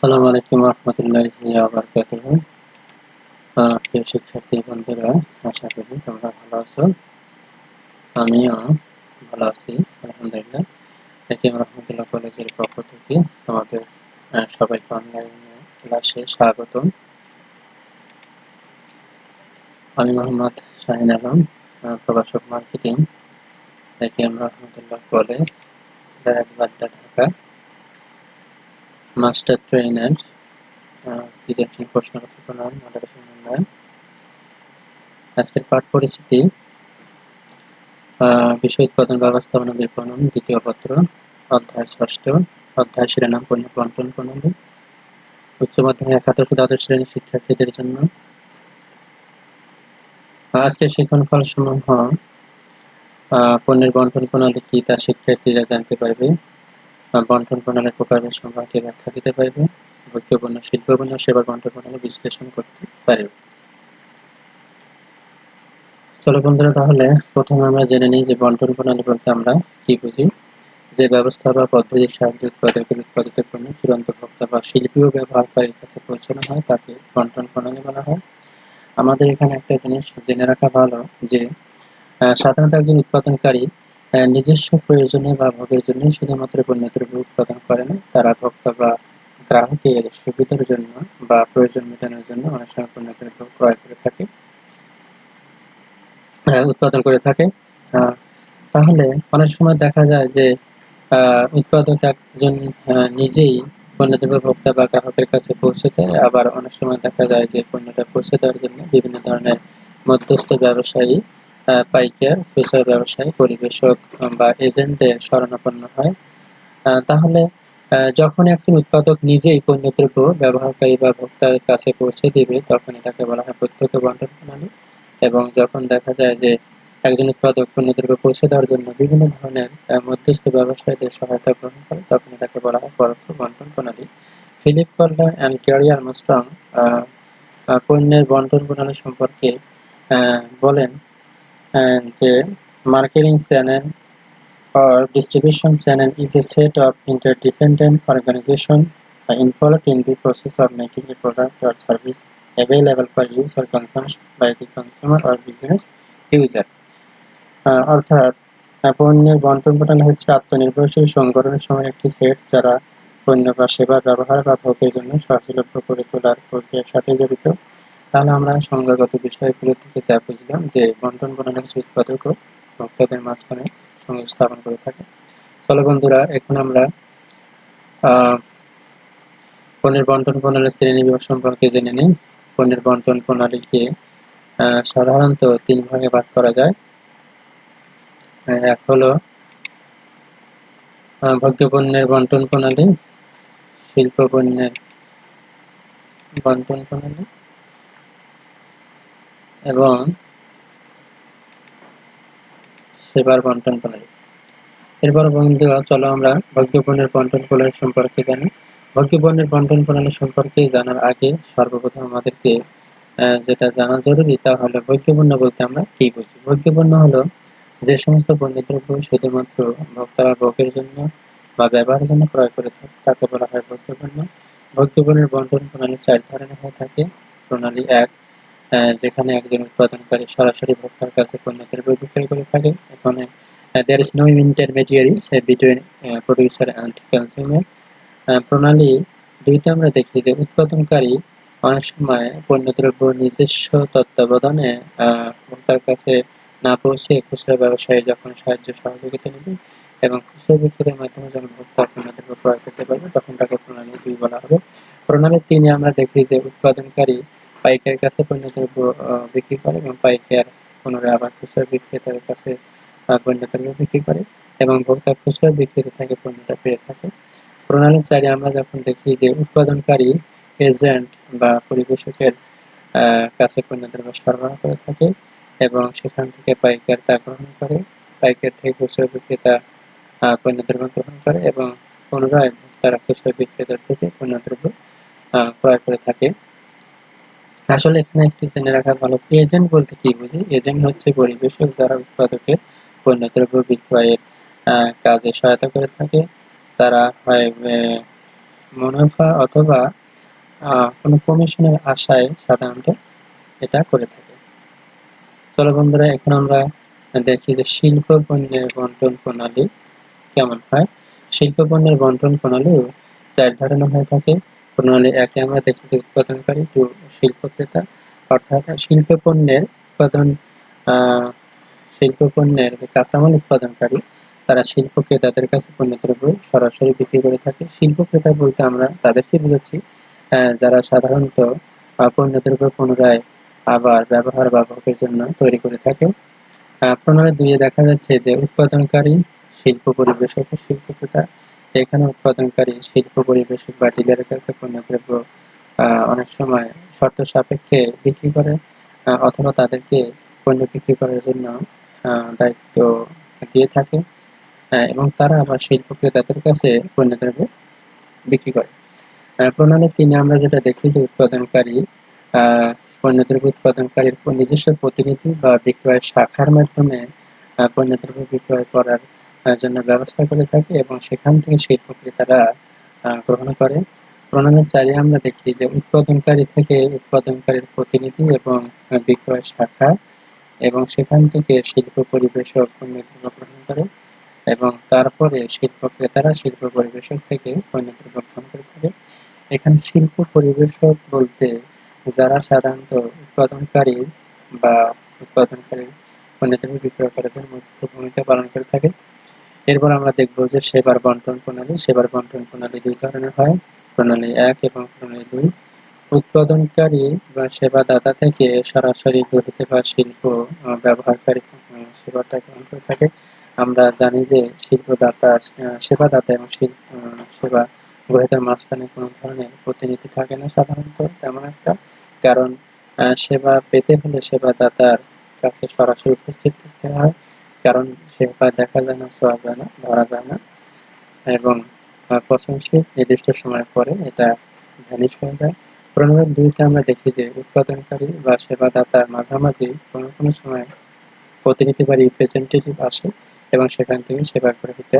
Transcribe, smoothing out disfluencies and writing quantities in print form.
আসসালামু আলাইকুম রহমতুল্লাহি ওয়া বারাকাতুহু। প্রিয় শিক্ষার্থী বন্ধুরা, আশা করি তোমরা ভালো আছো। আমিও ভালো আছি আলহামদুলিল্লাহ। এটিএম রহমতুল্লাহ কলেজের পক্ষ থেকে তোমাদের সবাইকে অনলাইন ক্লাসে স্বাগতম। আমি মোহাম্মদ শাহিন আলম, প্রভাষক marketing, ATM Rahmatullah college, Badda, Dhaka. Master trainer, সৃজনশীল প্রশ্নপত্র প্রণয়ন, মডারেশন উন্নয়ন। আজকের পাঠ পরিচিতি, বিষয় উৎপাদন ব্যবস্থাপনা বিপণন, দ্বিতীয় পত্র, অধ্যায় ষষ্ঠ, অধ্যায় শিরোনাম পণ্য বন্টন প্রণালী, উচ্চ মাধ্যমিক একাদশ ও দ্বাদশ শ্রেণীর শিক্ষার্থীদের জন্য। আজকের শিক্ষণ ফল সমূহ: পণ্যের বন্টন প্রণালী কি তা শিক্ষার্থীরা জানতে পারবে, বন্টন প্রণালীর প্রকারভেদ সম্পর্কে ব্যাখ্যা দিতে পারবে, ভোগ্য পণ্য, শিল্প পণ্য, সেবার বন্টন প্রণালী বিশ্লেষণ করতে পারবে। চলো বন্ধুরা, তাহলে প্রথমে আমরা জেনে নিই যে বন্টন প্রণালী বলতে আমরা কি বুঝি। যে ব্যবস্থা বা পদ্ধতির সাহায্যে উৎপাদকের উৎপাদিত পণ্য চূড়ান্ত ভোক্তা বা শিল্পী ও ব্যবহারকারীর কাছে পৌঁছানো হয় তাকে বন্টন প্রণালী বলা হয়। আমাদের এখানে একটা জিনিস জেনে রাখা ভালো যে সাধারণত একজন উৎপাদনকারী নিজস্ব প্রয়োজনে বা ভোগের জন্য শুধুমাত্র পণ্যদ্রব্য উৎপাদন করে না, তারা ভোক্তা বা গ্রাহকের সুবিধার জন্য বা প্রয়োজন মেটানোর জন্য অনেক সময় পণ্যদ্রব্য ক্রয় করে থাকে, উৎপাদন করে থাকে। তাহলে অনেক সময় দেখা যায় যে উৎপাদক একজন নিজেই পণ্যদ্রব্য ভোক্তা বা গ্রাহকের কাছে পৌঁছে দেয়, আবার অনেক সময় দেখা যায় যে পণ্যটা পৌঁছে দেওয়ার জন্য বিভিন্ন ধরনের মধ্যস্থ ব্যবসায়ী, পাইকার, খুচরা ব্যবসায়ী, পরিবেশক বা এজেন্টদের শরণাপন্ন হয়। তাহলে যখন একজন উৎপাদক নিজেই পণ্যদ্রব্য ব্যবহারকারী বা ভোক্তার কাছে পৌঁছে দিবে তখন এটাকে বলা হয় প্রত্যক্ষ বন্টন প্রণালী। এবং যখন দেখা যায় যে একজন উৎপাদক পণ্যদ্রব্য পৌঁছে দেওয়ার জন্য বিভিন্ন ধরনের মধ্যস্থ ব্যবসায়ীদের সহায়তা গ্রহণ করে তখন এটাকে বলা হয় পরোক্ষ বন্টন প্রণালী। Philip Kotler and Gary Armstrong পণ্যের বন্টন প্রণালী সম্পর্কে বলেন যে marketing channel or distribution channel is a set of interdependent organizations involved in the process of making a product or service available for use or consumption by the consumer or business user. অর্থাৎ পণ্যের বন্টন প্রণালী হচ্ছে আত্মনির্ভরশীল সংগঠনের সময় একটি set যারা পণ্য বা সেবার ব্যবহার বা ভোগের জন্য সহজলভ্য করে তোলার প্রক্রিয়ার সাথে জড়িত। তাহলে আমরা সংজ্ঞাগত বিষয়গুলো থেকে যা বুঝলাম যে বন্টন প্রণালী হচ্ছে উৎপাদক ও ভোক্তাদের মাঝখানে সংযোগ স্থাপন করে থাকে। চলো বন্ধুরা, এখন আমরা পণ্যের বন্টন প্রণালীর শ্রেণীবিভাগ সম্পর্কে জেনে নিই। পণ্যের বন্টন প্রণালীকে সাধারণত 3 ভাগে ভাগ করা যায়। এক হলো ভোগ্য পণ্যের বন্টন প্রণালী, শিল্প পণ্যের বন্টন প্রণালী এবং সেবার বন্টন প্রণালী। এরপর বন্ধুরা, চলো আমরা ভোগ্য পণ্যের বন্টন প্রণালী সম্পর্কে জানি। ভোগ্য পণ্যের বন্টন প্রণালী সম্পর্কে জানার আগে সর্বপ্রথম আমাদেরকে যেটা জানা জরুরি তা হলো ভোগ্য পণ্য বলতে আমরা কি বুঝি। ভোগ্য পণ্য হলো যে সমস্ত পণ্যদ্রব্য শুধুমাত্র ভোক্তা বা ভোগের জন্য বা ব্যবহারের জন্য ক্রয় করে থাকে তাকে বলা হয় ভোগ্য পণ্য। ভোগ্য পণ্যের বন্টন প্রণালী 4 ধরনের হয়ে থাকে। প্রণালী 1, যেখানে একজন উৎপাদনকারী সরাসরি ভোক্তার কাছে পণ্যদ্রব্য বিক্রয় করে থাকে। এখানে there is no intermediaries between producer and consumer. প্রণালী 2তে আমরা দেখি যে উৎপাদনকারী অনেক সময় পণ্যদ্রব্য নিজস্ব তত্ত্বাবধানে ভোক্তার কাছে না পৌঁছে খুচরা ব্যবসায়ী যখন সাহায্য সহযোগিতা নেবে এবং খুচরা বিক্রেতার মাধ্যমে যখন ভোক্তা পণ্যদ্রব্য ক্রয় করতে পারবে তখন তাকে প্রণালী 2 বলা হবে। প্রণালী 3-এ আমরা দেখি যে উৎপাদনকারী পাইকারের কাছে পণ্যদ্রব্য বিক্রি করে এবং পাইকার পুনরায় আবার খুচরা বিক্রেতার কাছে পণ্যদ্রব্য বিক্রি করে এবং ভোক্তা খুচরা বিক্রেতা থেকে পণ্যটা পেয়ে থাকে। প্রণালী 4-এ আমরা যখন দেখি যে উৎপাদনকারী এজেন্ট বা পরিবেশকের কাছে পণ্যদ্রব্য সরবরাহ করে থাকে এবং সেখান থেকে পাইকার তা গ্রহণ করে, পাইকার থেকে খুচরা বিক্রেতা পণ্যদ্রব্য গ্রহণ করে এবং পুনরায় তারা খুচরা বিক্রেতার থেকে পণ্যদ্রব্য ক্রয় করে থাকে। আসলে এখানে একটু জেনে রাখা ভালো, এজেন্ট বলতে কি বুঝি। এজেন্ট হচ্ছে পরিবেশক যারা উৎপাদকের পণ্যদ্রব্য বিক্রয়ের কাজে সহায়তা করে থাকে। তারা হয় মুনাফা অথবা কোনো কমিশনের আশায় সাধারণত এটা করে থাকে। চলো বন্ধুরা, এখন আমরা দেখি যে শিল্প পণ্যের বন্টন প্রণালী কেমন হয়। শিল্প পণ্যের বন্টন প্রণালীও ৪ ধরনের হয়ে থাকে। প্রণালী ১ এ আমরা দেখি যে উৎপাদনকারী টু শিল্প ক্রেতা, অর্থাৎ শিল্প পণ্যের উৎপাদন শিল্প পণ্যের যে কাঁচামাল উৎপাদনকারী তারা শিল্প ক্রেতাদের কাছে পণ্যদ্রব্য সরাসরি বিক্রি করে থাকে। শিল্প ক্রেতা বলতে আমরা তাদেরকে বোঝাচ্ছি যারা সাধারণত পণ্যদ্রব্য পুনরায় আবার ব্যবহার বা ভোগের জন্য তৈরি করে থাকে। প্রণালী ২ এ দেখা যাচ্ছে যে উৎপাদনকারী শিল্প পরিবেশক ও শিল্প ক্রেতা। এখানে উৎপাদনকারী শিল্প পরিবেশক বা ডিলারের কাছে পণ্যদ্রব্য অনেক সময় শর্ত সাপেক্ষে বিক্রি করে অথবা তাদেরকে পণ্য বিক্রি করার জন্য দায়িত্ব দিয়ে থাকে এবং তারা আবার শিল্প ক্রেতাদের কাছে পণ্যদ্রব্য বিক্রি করে। প্রণালী ৩ এ আমরা যেটা দেখি যে উৎপাদনকারী পণ্যদ্রব্য উৎপাদনকারীর নিজস্ব প্রতিনিধি বা বিক্রয় শাখার মাধ্যমে পণ্যদ্রব্য বিক্রয় করার জন্য ব্যবস্থা করে থাকে এবং সেখান থেকে শিল্প ক্রেতারা গ্রহণ করে। প্রণালী ৪ এ আমরা দেখি যে উৎপাদনকারী থেকে উৎপাদনকারীর প্রতিনিধি এবং বিক্রয় শাখা এবং সেখান থেকে শিল্প পরিবেশক পণ্যদ্রব্য গ্রহণ করে এবং তারপরে শিল্প ক্রেতারা শিল্প পরিবেশক থেকে পণ্যদ্রব্য গ্রহণ করে থাকে। এখানে শিল্প পরিবেশক বলতে যারা সাধারণত উৎপাদনকারী বা উৎপাদনকারী পণ্যদ্রব্য বিক্রয়কারীদের মুখ্য ভূমিকা পালন করে থাকে। এরপর আমরা দেখব যে সেবার বন্টন প্রণালী। সেবার বন্টন প্রণালী ২ ধরনের হয়, প্রণালী ১ এবং প্রণালী ২। উৎপাদনকারী বা সেবাদাতা থেকে সরাসরি গঠিত বা শিল্প ব্যবহারকারী সেবাটা গ্রহণ করে থাকে। আমরা জানি যে সেবাদাতা এবং সেবা গ্রহীতার মাঝখানে কোনো ধরনের প্রতিনিধি থাকে না সাধারণত তেমন একটা। কারণ সেবা পেতে হলে সেবাদাতার কাছে সরাসরি উপস্থিত থাকতে হয়। কারণ সেবা দেখা যায় না, ছোঁয়া যায় না, ধরা যায় না এবং পচনশীল নির্দিষ্ট সময়ের পরে এটা ভ্যানিশ হয়ে যায়। প্রণালী ২ তে আমরা দেখি যে উৎপাদনকারী বা সেবাদাতার মাঝামাঝি কোনো সময় প্রতিনিধি বা রিপ্রেজেন্টেটিভ আসে এবং সেখান থেকে সেবা গ্রহীতা